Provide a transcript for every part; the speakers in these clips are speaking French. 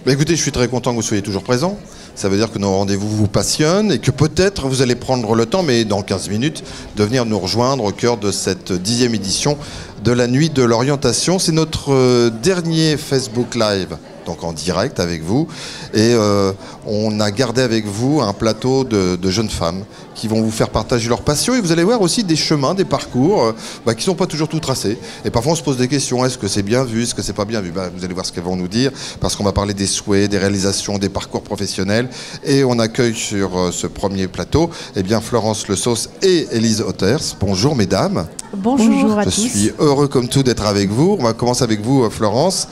Bah écoutez, je suis très content que vous soyez toujours présent. Ça veut dire que nos rendez-vous vous passionnent et que peut-être vous allez prendre le temps, mais dans 15 minutes, de venir nous rejoindre au cœur de cette 10e édition de la Nuit de l'Orientation. C'est notre dernier Facebook Live, donc en direct avec vous. Et on a gardé avec vous un plateau de jeunes femmes qui vont vous faire partager leur passion. Et vous allez voir aussi des chemins, des parcours qui ne sont pas toujours tout tracés. Et parfois on se pose des questions. Est-ce que c'est bien vu? Est-ce que c'est pas bien vu? Vous allez voir ce qu'elles vont nous dire, parce qu'on va parler des souhaits, des réalisations, des parcours professionnels. Et on accueille sur ce premier plateau Florence Le Sauce et Élise Otters. Bonjour mesdames. Bonjour à tous. Je suis heureux comme tout d'être avec vous. On va commencer avec vous Florence.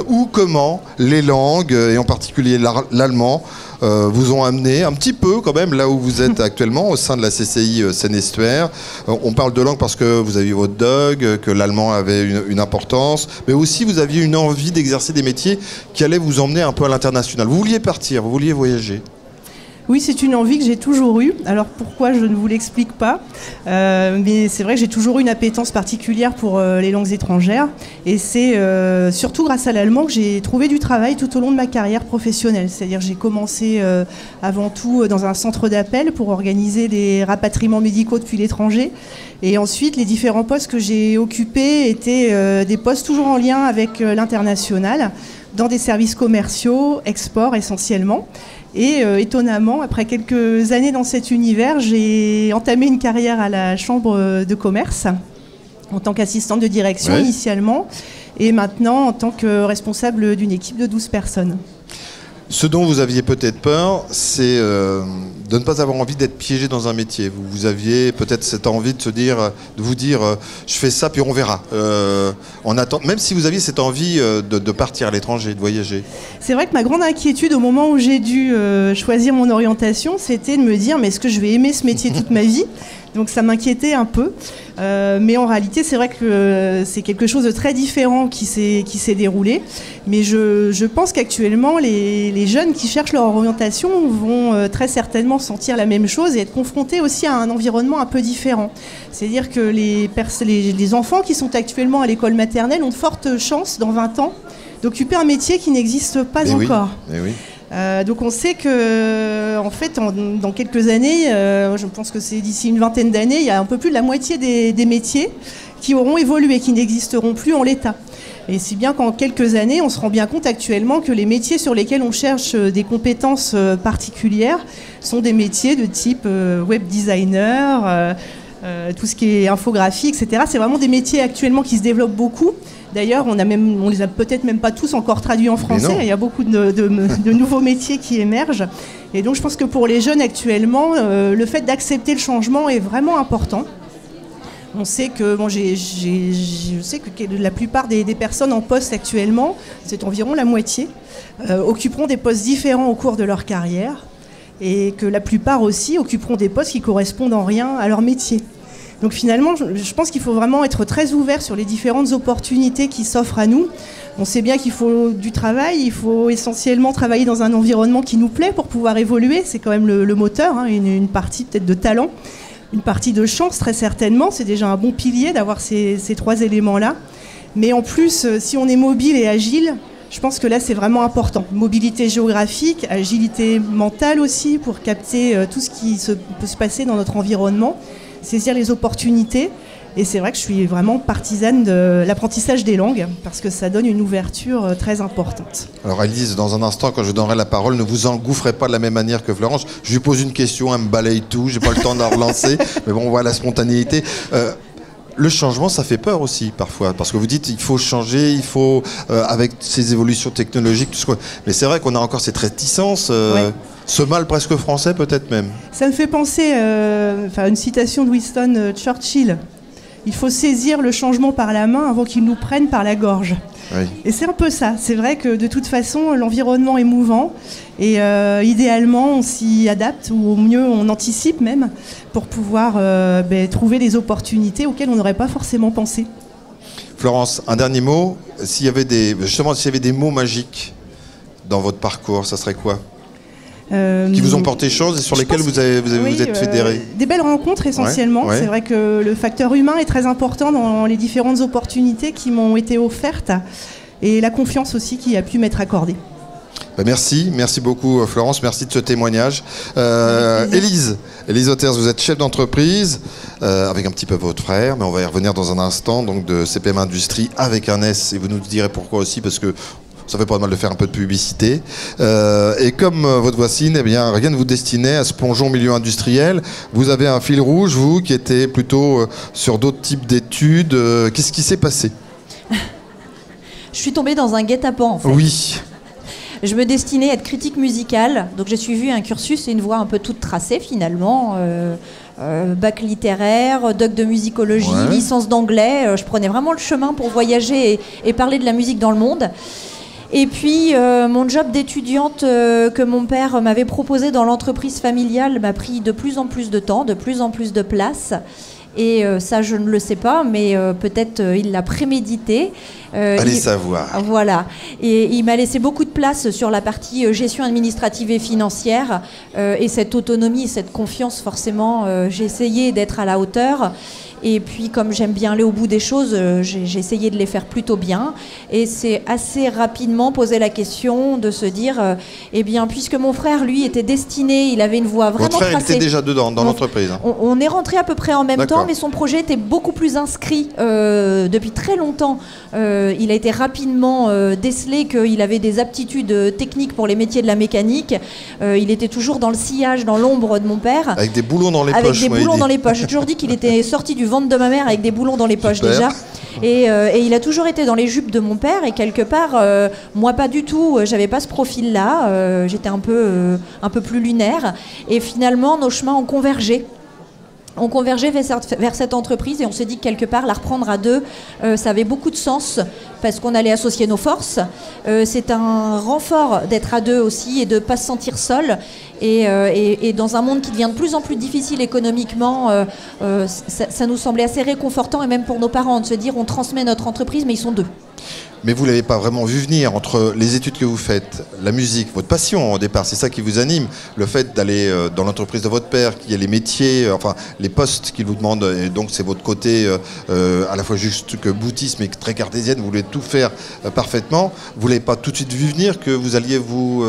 Où, comment les langues, et en particulier l'allemand, vous ont amené un petit peu quand même là où vous êtes actuellement au sein de la CCI Seine-Estuaire. On parle de langue parce que vous aviez votre dog, que l'allemand avait une importance, mais aussi vous aviez une envie d'exercer des métiers qui allaient vous emmener un peu à l'international. Vous vouliez partir, vous vouliez voyager. Oui, c'est une envie que j'ai toujours eue. Alors pourquoi, je ne vous l'explique pas. Mais c'est vrai que j'ai toujours eu une appétence particulière pour les langues étrangères. Et c'est surtout grâce à l'allemand que j'ai trouvé du travail tout au long de ma carrière professionnelle. C'est-à-dire que j'ai commencé avant tout dans un centre d'appel pour organiser des rapatriements médicaux depuis l'étranger. Et ensuite, les différents postes que j'ai occupés étaient des postes toujours en lien avec l'international, dans des services commerciaux, export essentiellement. Et étonnamment, après quelques années dans cet univers, j'ai entamé une carrière à la Chambre de commerce en tant qu'assistante de direction initialement, et maintenant en tant que responsable d'une équipe de 12 personnes. Ce dont vous aviez peut-être peur, c'est de ne pas avoir envie d'être piégé dans un métier. Vous aviez peut-être cette envie de vous dire je fais ça puis on verra. On attend, même si vous aviez cette envie de partir à l'étranger, de voyager. C'est vrai que ma grande inquiétude au moment où j'ai dû choisir mon orientation, c'était de me dire mais est-ce que je vais aimer ce métier toute ma vie? Donc ça m'inquiétait un peu. Mais en réalité, c'est vrai que c'est quelque chose de très différent qui s'est déroulé. Mais je pense qu'actuellement, les jeunes qui cherchent leur orientation vont très certainement sentir la même chose et être confrontés aussi à un environnement un peu différent. C'est-à-dire que les enfants qui sont actuellement à l'école maternelle ont de fortes chances, dans 20 ans, d'occuper un métier qui n'existe pas encore. Oui. Donc on sait que, en fait, dans quelques années, je pense que c'est d'ici une vingtaine d'années, il y a un peu plus de la moitié des métiers qui auront évolué, qui n'existeront plus en l'état. Et si bien qu'en quelques années, on se rend bien compte actuellement que les métiers sur lesquels on cherche des compétences particulières sont des métiers de type web designer, tout ce qui est infographie, etc. C'est vraiment des métiers actuellement qui se développent beaucoup. D'ailleurs, on les a peut-être même pas tous encore traduits en français. Il y a beaucoup de nouveaux métiers qui émergent. Et donc, je pense que pour les jeunes actuellement, le fait d'accepter le changement est vraiment important. On sait que, je sais que la plupart des personnes en poste actuellement, c'est environ la moitié, occuperont des postes différents au cours de leur carrière, et que la plupart aussi occuperont des postes qui correspondent en rien à leur métier. Donc finalement, je pense qu'il faut vraiment être très ouvert sur les différentes opportunités qui s'offrent à nous. On sait bien qu'il faut du travail, il faut essentiellement travailler dans un environnement qui nous plaît pour pouvoir évoluer. C'est quand même le moteur, hein, une partie peut-être de talent, une partie de chance très certainement. C'est déjà un bon pilier d'avoir ces 3 éléments-là. Mais en plus, si on est mobile et agile, je pense que là c'est vraiment important. Mobilité géographique, agilité mentale aussi pour capter tout ce qui peut se passer dans notre environnement. Saisir les opportunités. Et c'est vrai que je suis vraiment partisane de l'apprentissage des langues parce que ça donne une ouverture très importante. Alors Élise, dans un instant, quand je donnerai la parole, ne vous engouffrez pas de la même manière que Florence. Je lui pose une question, elle me balaye tout, j'ai pas le temps de la relancer, mais bon, on voit la spontanéité. Le changement, ça fait peur aussi parfois, parce que vous dites il faut changer, il faut, avec ces évolutions technologiques, tout ce mais c'est vrai qu'on a encore cette réticence, ce mal presque français peut-être même. Ça me fait penser à une citation de Winston Churchill. Il faut saisir le changement par la main avant qu'il nous prenne par la gorge. Oui. Et c'est un peu ça. C'est vrai que de toute façon, l'environnement est mouvant et idéalement, on s'y adapte ou au mieux, on anticipe même pour pouvoir trouver des opportunités auxquelles on n'aurait pas forcément pensé. Florence, un dernier mot. S'il y avait des mots magiques dans votre parcours, ça serait quoi ? Qui vous ont porté chance et sur lesquels vous êtes fédérés. Des belles rencontres essentiellement. Ouais. C'est vrai que le facteur humain est très important dans les différentes opportunités qui m'ont été offertes et la confiance aussi qui a pu m'être accordée. Merci beaucoup Florence, merci de ce témoignage. Élise Others, vous êtes chef d'entreprise avec un petit peu votre frère, mais on va y revenir dans un instant, donc de CPM Industrie avec un S, et vous nous direz pourquoi aussi, parce que ça fait pas mal de faire un peu de publicité. Et comme votre voisine, eh bien, rien ne vous destinait à ce plongeon au milieu industriel. Vous avez un fil rouge, vous, qui était plutôt sur d'autres types d'études. Qu'est-ce qui s'est passé? Je suis tombée dans un guet-apens, en fait. Oui. Je me destinais à être critique musicale, donc j'ai suivi un cursus et une voie un peu toute tracée finalement. Bac littéraire, doc de musicologie, licence d'anglais. Je prenais vraiment le chemin pour voyager et parler de la musique dans le monde. Et puis, mon job d'étudiante que mon père m'avait proposé dans l'entreprise familiale m'a pris de plus en plus de temps, de plus en plus de place. Et ça, je ne le sais pas, mais peut-être il l'a prémédité. Allez savoir. Voilà. Et il m'a laissé beaucoup de place sur la partie gestion administrative et financière. Et cette autonomie, cette confiance, forcément, j'ai essayé d'être à la hauteur. Et puis, comme j'aime bien aller au bout des choses, j'ai essayé de les faire plutôt bien. Et c'est assez rapidement posé la question de se dire, eh bien, puisque mon frère, lui, était destiné, il avait une voie vraiment tracée. Votre frère était déjà dedans, dans l'entreprise. On est rentré à peu près en même temps, mais son projet était beaucoup plus inscrit depuis très longtemps. Il a été rapidement décelé qu'il avait des aptitudes techniques pour les métiers de la mécanique. Il était toujours dans le sillage, dans l'ombre de mon père. Avec des boulons dans les poches. Avec des boulons dans les poches. J'ai toujours dit qu'il était sorti du ventre de ma mère avec des boulons dans les poches. Super. Déjà. Et il a toujours été dans les jupes de mon père. Et quelque part, moi pas du tout. J'avais pas ce profil-là. J'étais un peu plus lunaire. Et finalement, nos chemins ont convergé. On convergeait vers cette entreprise et on s'est dit que quelque part, la reprendre à deux, ça avait beaucoup de sens parce qu'on allait associer nos forces. C'est un renfort d'être à deux aussi et de ne pas se sentir seul. Et dans un monde qui devient de plus en plus difficile économiquement, ça nous semblait assez réconfortant et même pour nos parents de se dire on transmet notre entreprise mais ils sont deux. Mais vous ne l'avez pas vraiment vu venir entre les études que vous faites, la musique, votre passion au départ, c'est ça qui vous anime, le fait d'aller dans l'entreprise de votre père, qu'il y ait les métiers, enfin les postes qu'il vous demande, et donc c'est votre côté à la fois juste que boutiste mais très cartésienne, vous voulez tout faire parfaitement. Vous ne l'avez pas tout de suite vu venir que vous alliez vous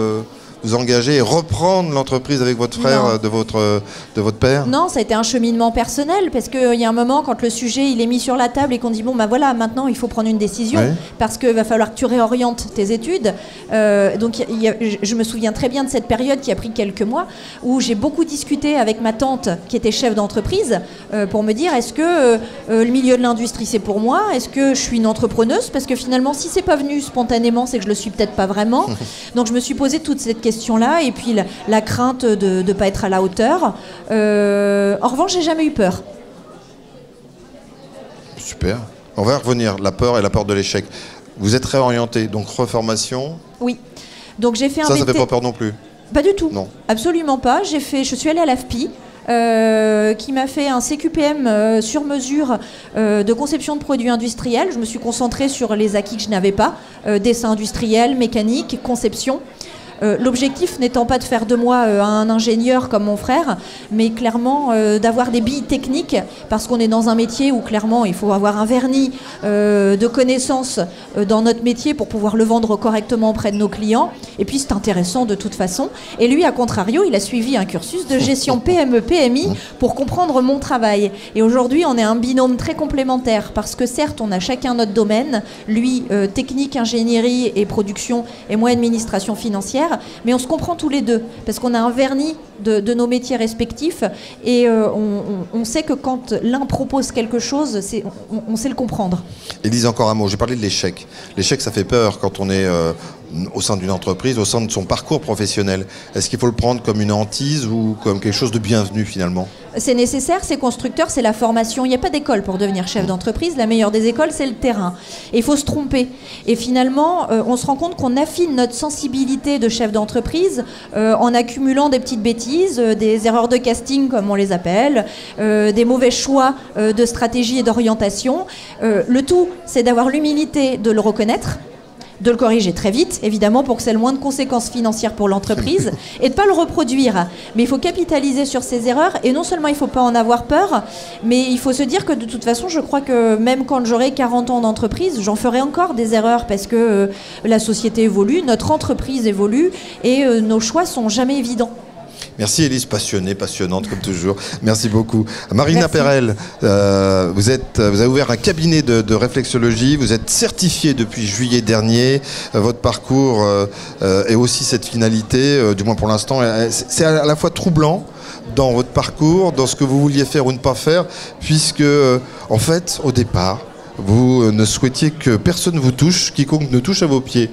engager et reprendre l'entreprise avec votre frère de votre père? Non, ça a été un cheminement personnel parce qu'il y a un moment quand le sujet il est mis sur la table et qu'on dit bon bah voilà maintenant il faut prendre une décision parce qu'il va falloir que tu réorientes tes études. Donc je me souviens très bien de cette période qui a pris quelques mois où j'ai beaucoup discuté avec ma tante qui était chef d'entreprise pour me dire est-ce que le milieu de l'industrie c'est pour moi? Est-ce que je suis une entrepreneuse? Parce que finalement si c'est pas venu spontanément c'est que je le suis peut-être pas vraiment. Donc je me suis posé toute cette question-là et puis la crainte de ne pas être à la hauteur. En revanche, j'ai jamais eu peur. Super. On va revenir, la peur et la peur de l'échec. Vous êtes réorienté, donc reformation? Oui. Donc j'ai fait un Ça fait pas peur non plus? Pas du tout. Non. Absolument pas. Je suis allée à l'AFPI. Qui m'a fait un CQPM sur mesure de conception de produits industriels. Je me suis concentrée sur les acquis que je n'avais pas, dessin industriel, mécanique, conception. L'objectif n'étant pas de faire de moi un ingénieur comme mon frère, mais clairement d'avoir des billes techniques, parce qu'on est dans un métier où clairement il faut avoir un vernis de connaissances dans notre métier pour pouvoir le vendre correctement auprès de nos clients. Et puis c'est intéressant de toute façon. Et lui, à contrario, il a suivi un cursus de gestion PME-PMI pour comprendre mon travail. Et aujourd'hui, on est un binôme très complémentaire, parce que certes, on a chacun notre domaine, lui technique, ingénierie et production, et moi administration financière. Mais on se comprend tous les deux, parce qu'on a un vernis de nos métiers respectifs et on sait que quand l'un propose quelque chose, on sait le comprendre. Élise, encore un mot, j'ai parlé de l'échec. L'échec, ça fait peur quand on est au sein d'une entreprise, au sein de son parcours professionnel. Est-ce qu'il faut le prendre comme une hantise ou comme quelque chose de bienvenu finalement? C'est nécessaire, c'est constructeur, c'est la formation. Il n'y a pas d'école pour devenir chef d'entreprise. La meilleure des écoles, c'est le terrain. Et il faut se tromper. Et finalement, on se rend compte qu'on affine notre sensibilité de chef d'entreprise en accumulant des petites bêtises, des erreurs de casting, comme on les appelle, des mauvais choix de stratégie et d'orientation. Le tout, c'est d'avoir l'humilité de le reconnaître, de le corriger très vite, évidemment, pour que ça ait le moins de conséquences financières pour l'entreprise, et de ne pas le reproduire. Mais il faut capitaliser sur ces erreurs, et non seulement il ne faut pas en avoir peur, mais il faut se dire que de toute façon, je crois que même quand j'aurai 40 ans d'entreprise, j'en ferai encore des erreurs, parce que la société évolue, notre entreprise évolue, et nos choix sont jamais évidents. Merci Élise, passionnante comme toujours. Merci beaucoup. Marina Perel, vous avez ouvert un cabinet de réflexologie, vous êtes certifiée depuis juillet dernier. Votre parcours et aussi cette finalité, du moins pour l'instant, c'est à la fois troublant dans votre parcours, dans ce que vous vouliez faire ou ne pas faire, puisque en fait, au départ, vous ne souhaitiez que personne ne vous touche, quiconque ne touche à vos pieds.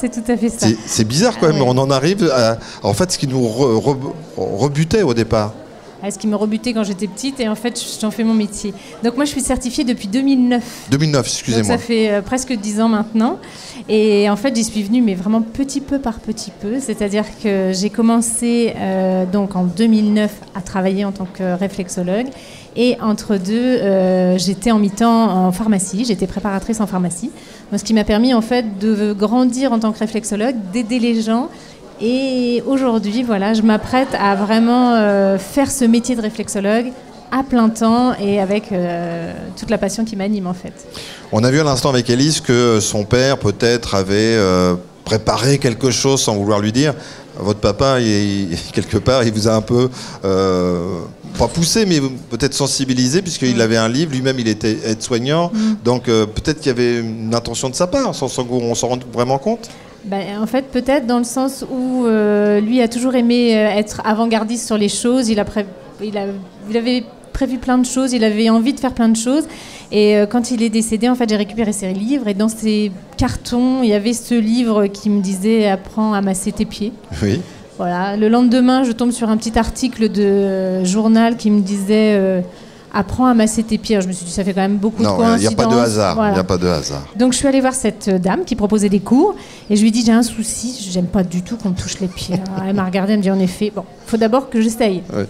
C'est tout à fait ça. C'est bizarre quand même, on en arrive à en fait ce qui nous rebutait au départ. Ce qui me rebutait quand j'étais petite et en fait j'en fais mon métier. Donc moi je suis certifiée depuis 2009. 2009, excusez-moi. Donc ça fait presque 10 ans maintenant. Et en fait j'y suis venue mais vraiment petit peu par petit peu. C'est-à-dire que j'ai commencé donc en 2009 à travailler en tant que réflexologue. Et entre deux, j'étais en mi-temps en pharmacie, j'étais préparatrice en pharmacie. Donc, ce qui m'a permis en fait de grandir en tant que réflexologue, d'aider les gens. Et aujourd'hui, voilà, je m'apprête à vraiment faire ce métier de réflexologue à plein temps et avec toute la passion qui m'anime en fait. On a vu à l'instant avec Élise que son père peut-être avait préparé quelque chose sans vouloir lui dire. Votre papa, quelque part, il vous a un peu... pas poussé, mais peut-être sensibilisé, puisqu'il avait un livre, lui-même il était aide-soignant, donc peut-être qu'il y avait une intention de sa part, sans qu'on s'en rende vraiment compte. En fait, peut-être dans le sens où lui a toujours aimé être avant-gardiste sur les choses, il avait prévu plein de choses, il avait envie de faire plein de choses, et quand il est décédé, en fait, j'ai récupéré ses livres, et dans ces cartons, il y avait ce livre qui me disait « Apprends à masser tes pieds ». Oui. Voilà. Le lendemain, je tombe sur un petit article de journal qui me disait apprends à masser tes pieds. Alors, je me suis dit, ça fait quand même beaucoup de coïncidences. Il n'y a pas de hasard. Voilà. Il n'y a pas de hasard. Donc, je suis allée voir cette dame qui proposait des cours et je lui ai dit, j'ai un souci, j'aime pas du tout qu'on me touche les pieds. Alors, elle m'a regardée, elle me dit, en effet, bon, il faut d'abord que j'essaye. Oui.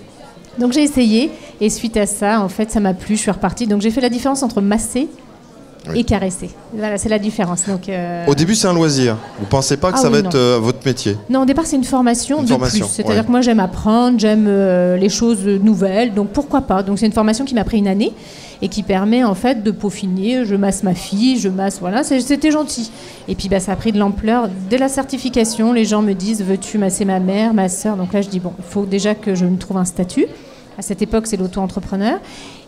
Donc, j'ai essayé et suite à ça, en fait, ça m'a plu, je suis repartie. Donc, j'ai fait la différence entre masser et caresser. Voilà, c'est la différence. Donc, au début, c'est un loisir. Vous ne pensez pas que ça va être votre métier? Non, au départ, c'est une formation de plus. C'est-à-dire que moi, j'aime apprendre, j'aime les choses nouvelles, donc pourquoi pas. Donc, c'est une formation qui m'a pris une année et qui permet en fait de peaufiner. Je masse ma fille, je masse, voilà, c'était gentil. Et puis, ça a pris de l'ampleur. Dès la certification, les gens me disent, veux-tu masser ma mère, ma sœur? Donc là, je dis, bon, il faut déjà que je me trouve un statut. À cette époque, c'est l'auto-entrepreneur.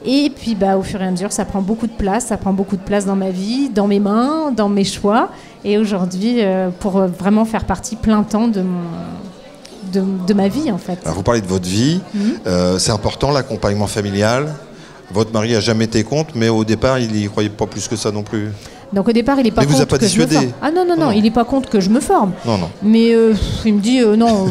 Et puis, au fur et à mesure, ça prend beaucoup de place. Ça prend beaucoup de place dans ma vie, dans mes mains, dans mes choix. Et aujourd'hui, pour vraiment faire partie plein temps de ma vie, en fait. Alors, vous parlez de votre vie. C'est important, l'accompagnement familial. Votre mari n'a jamais été contre, mais au départ, il n'y croyait pas plus que ça non plus. Donc au départ, il n'est pas contre que je me forme. Ah non, il n'est pas contre que je me forme. Non. Mais il me dit non,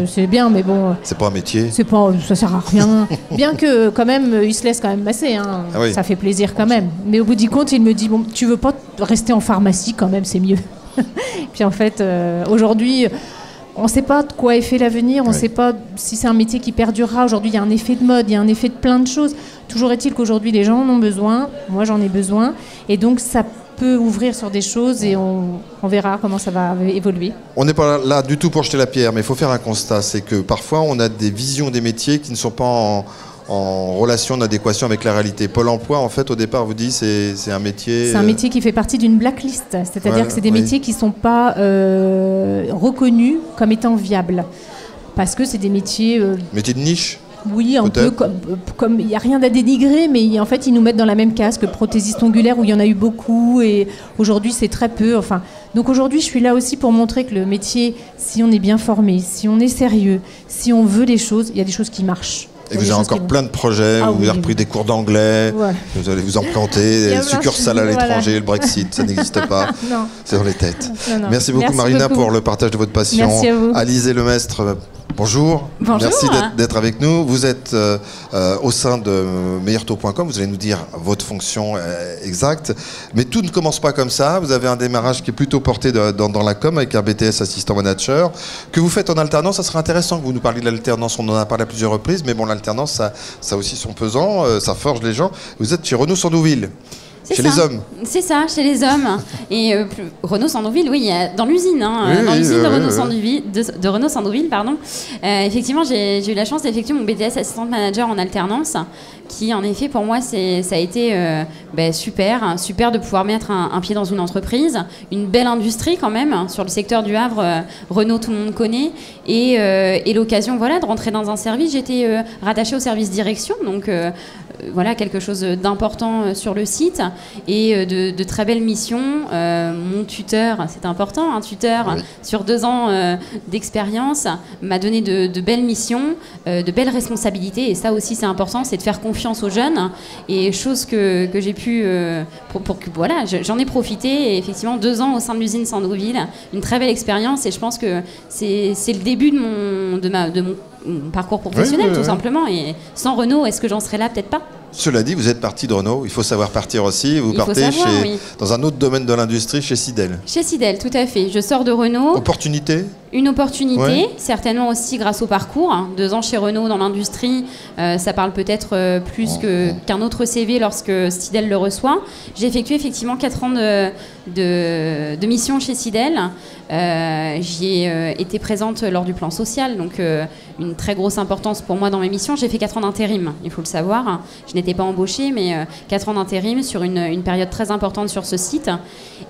c'est bien, mais bon. C'est pas un métier. Ça sert à rien. Bien que quand même, il se laisse quand même masser. Hein. Ah oui. Ça fait plaisir quand même. Mais au bout du compte, il me dit bon, tu veux pas rester en pharmacie quand même, c'est mieux. Puis en fait, aujourd'hui. On ne sait pas de quoi est fait l'avenir, on ne sait pas si c'est un métier qui perdurera. Aujourd'hui, il y a un effet de mode, il y a un effet de plein de choses. Toujours est-il qu'aujourd'hui, les gens en ont besoin, moi j'en ai besoin, et donc ça peut ouvrir sur des choses et on verra comment ça va évoluer. On n'est pas là du tout pour jeter la pierre, mais il faut faire un constat, c'est que parfois on a des visions des métiers qui ne sont pas en relation d'adéquation avec la réalité. Pôle emploi, en fait, au départ, vous dites, c'est un métier... C'est un métier qui fait partie d'une blacklist, c'est-à-dire que c'est des métiers qui ne sont pas reconnus comme étant viables. Parce que c'est des métiers... Métiers de niche? Oui, un peu comme il n'y a rien à dénigrer, mais en fait, ils nous mettent dans la même case que prothésiste ongulaire, où il y en a eu beaucoup, et aujourd'hui, c'est très peu. Enfin, donc aujourd'hui, je suis là aussi pour montrer que le métier, si on est bien formé, si on est sérieux, si on veut les choses, il y a des choses qui marchent. Et vous avez encore plein de projets, vous avez repris des cours d'anglais, vous allez vous en planter, succursale à l'étranger, le Brexit, ça n'existe pas, c'est dans les têtes. Non. Merci beaucoup Marina pour le partage de votre passion. Merci à vous. Alizé Lemestre, bonjour. Merci d'être avec nous. Vous êtes au sein de meilleurtaux.com, vous allez nous dire votre fonction exacte, mais tout ne commence pas comme ça. Vous avez un démarrage qui est plutôt porté dans la com avec un BTS assistant manager que vous faites en alternance. Ça serait intéressant que vous nous parliez de l'alternance, on en a parlé à plusieurs reprises, mais bon, l'alternance, ça a aussi son pesant, ça forge les gens. Vous êtes chez Renault Sandouville. Chez les hommes. C'est ça, chez les hommes. Et Renault Sandroville, oui, dans l'usine, dans l'usine de Renault Sandroville, pardon. Effectivement, j'ai eu la chance d'effectuer mon BTS assistante manager en alternance, qui en effet pour moi ça a été super de pouvoir mettre un pied dans une entreprise, une belle industrie quand même, sur le secteur du Havre, Renault tout le monde connaît, et l'occasion de rentrer dans un service. J'étais rattachée au service direction, donc quelque chose d'important sur le site, et de très belles missions. Mon tuteur, c'est important, un tuteur sur 2 ans d'expérience m'a donné de belles missions, de belles responsabilités, et ça aussi c'est important, c'est de faire confiance aux jeunes, et chose que j'ai pu j'en ai profité, et effectivement 2 ans au sein de l'usine Sandroville, une très belle expérience, et je pense que c'est le début de mon parcours professionnel, tout simplement, et sans Renault, est-ce que j'en serais là? Peut-être pas. Cela dit, vous êtes parti de Renault, il faut savoir partir aussi. Vous partez dans un autre domaine de l'industrie, chez Sidel. Chez Sidel, tout à fait. Je sors de Renault. Opportunité? Une opportunité, certainement aussi grâce au parcours. 2 ans chez Renault dans l'industrie, ça parle peut-être plus qu'un autre CV lorsque Sidel le reçoit. J'ai effectué effectivement 4 ans de mission chez Sidel. J'y ai été présente lors du plan social, donc une très grosse importance pour moi dans mes missions. J'ai fait 4 ans d'intérim, il faut le savoir. Je n'étais pas embauchée, mais 4 ans d'intérim sur une période très importante sur ce site.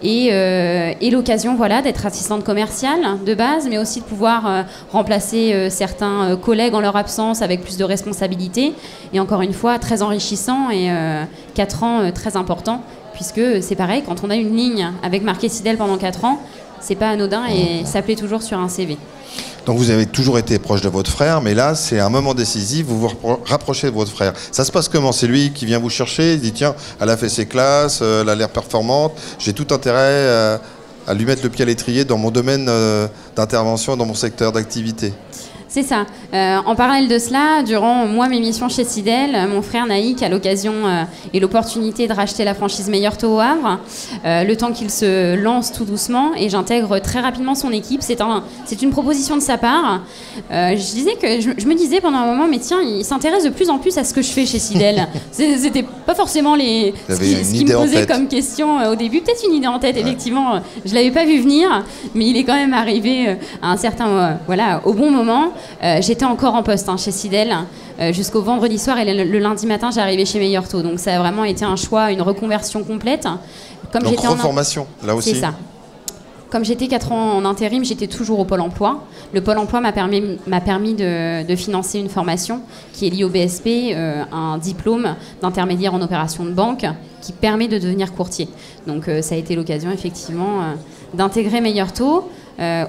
Et l'occasion d'être assistante commerciale de base, mais aussi de pouvoir remplacer certains collègues en leur absence avec plus de responsabilités. Et encore une fois, très enrichissant, et 4 ans très importants, puisque c'est pareil, quand on a une ligne avec marqué Sidel pendant 4 ans, c'est pas anodin, et ça plaît toujours sur un CV. Donc vous avez toujours été proche de votre frère, mais là c'est un moment décisif, vous vous rapprochez de votre frère. Ça se passe comment? C'est lui qui vient vous chercher, il dit tiens, elle a fait ses classes, elle a l'air performante, j'ai tout intérêt à lui mettre le pied à l'étrier dans mon domaine d'intervention, dans mon secteur d'activité. C'est ça. En parallèle de cela, durant mes missions chez Sidel, mon frère Naïk a l'occasion et l'opportunité de racheter la franchise Meilleur Taux au Havre, le temps qu'il se lance tout doucement, et j'intègre très rapidement son équipe. C'est une proposition de sa part. Je me disais pendant un moment, mais tiens, il s'intéresse de plus en plus à ce que je fais chez Sidel. C'était pas forcément ce qui me posait comme question au début. Peut-être une idée en tête, effectivement. Je l'avais pas vu venir, mais il est quand même arrivé à un certain, au bon moment. J'étais encore en poste chez Sidel jusqu'au vendredi soir, et le lundi matin j'arrivais chez Meilleur Taux, donc ça a vraiment été un choix, une reconversion complète. Donc reformation, là aussi. C'est ça. Comme j'étais 4 ans en intérim, j'étais toujours au Pôle emploi. Le Pôle emploi m'a permis de financer une formation qui est liée au BSP, un diplôme d'intermédiaire en opération de banque qui permet de devenir courtier. Donc ça a été l'occasion effectivement d'intégrer Meilleur Taux.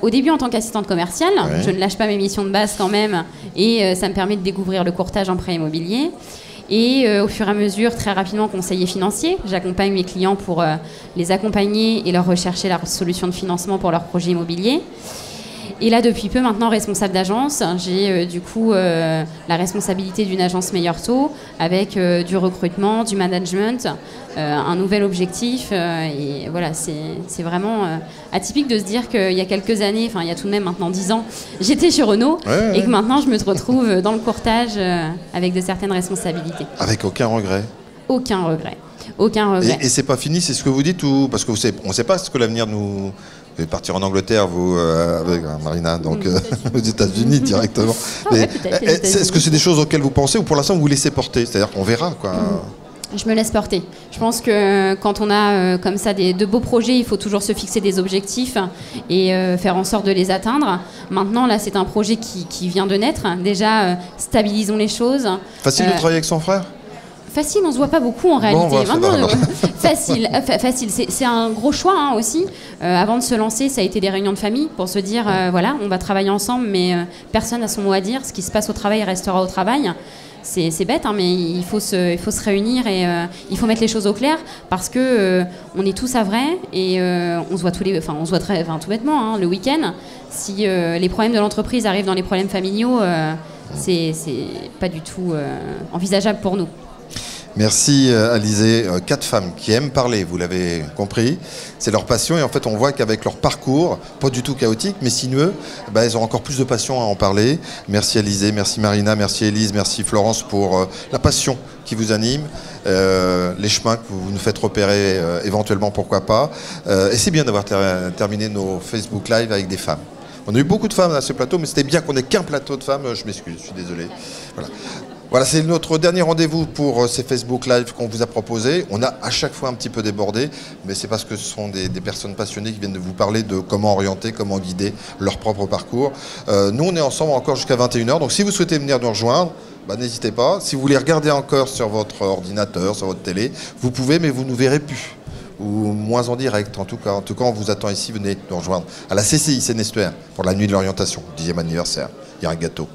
Au début en tant qu'assistante commerciale, je ne lâche pas mes missions de base quand même, et ça me permet de découvrir le courtage en prêt immobilier. Et au fur et à mesure, très rapidement, conseiller financier. J'accompagne mes clients pour les accompagner et leur rechercher la solution de financement pour leurs projets immobiliers. Et là, depuis peu maintenant, responsable d'agence, j'ai du coup la responsabilité d'une agence Meilleur Taux, avec du recrutement, du management, un nouvel objectif. Et voilà, c'est vraiment atypique de se dire qu'il y a quelques années, il y a tout de même maintenant 10 ans, j'étais chez Renault, et que maintenant je me retrouve dans le courtage avec de certaines responsabilités. Avec aucun regret? Aucun regret. Aucun regret. Et c'est pas fini, c'est ce que vous diest, ou parce que on ne sait pas ce que l'avenir nous... Vous allez partir en Angleterre, vous, avec Marina, donc aux États-Unis directement. Est-ce que c'est des choses auxquelles vous pensez, ou pour l'instant vous vous laissez porter? C'est-à-dire qu'on verra, quoi. Je me laisse porter. Je pense que quand on a comme ça de beaux projets, il faut toujours se fixer des objectifs et faire en sorte de les atteindre. Maintenant, là, c'est un projet qui vient de naître. Déjà, stabilisons les choses. Facile de travailler avec son frère? Facile, on se voit pas beaucoup en réalité. Facile. C'est un gros choix aussi. Avant de se lancer, ça a été des réunions de famille pour se dire on va travailler ensemble, mais personne n'a son mot à dire. Ce qui se passe au travail restera au travail. C'est bête, mais il faut se réunir, et il faut mettre les choses au clair, parce que on est tous à vrai, et on se voit tout bêtement le week-end. Si les problèmes de l'entreprise arrivent dans les problèmes familiaux, c'est pas du tout envisageable pour nous. Merci Alizé. 4 femmes qui aiment parler, vous l'avez compris, c'est leur passion et en fait on voit qu'avec leur parcours, pas du tout chaotique mais sinueux, elles ont encore plus de passion à en parler. Merci Alizé, merci Marina, merci Élise, merci Florence pour la passion qui vous anime, les chemins que vous nous faites repérer éventuellement, pourquoi pas. Et c'est bien d'avoir terminé nos Facebook Live avec des femmes. On a eu beaucoup de femmes à ce plateau, mais c'était bien qu'on n'ait qu'un plateau de femmes, je m'excuse, je suis désolé. Voilà, c'est notre dernier rendez-vous pour ces Facebook Live qu'on vous a proposés. On a à chaque fois un petit peu débordé, mais c'est parce que ce sont des personnes passionnées qui viennent de vous parler de comment orienter, comment guider leur propre parcours. Nous, on est ensemble encore jusqu'à 21h, donc si vous souhaitez venir nous rejoindre, n'hésitez pas. Si vous voulez regarder encore sur votre ordinateur, sur votre télé, vous pouvez, mais vous ne nous verrez plus. Ou moins en direct, en tout cas. En tout cas, on vous attend ici, venez nous rejoindre à la CCI Seine-Estuaire pour la nuit de l'orientation, 10e anniversaire. Il y a un gâteau.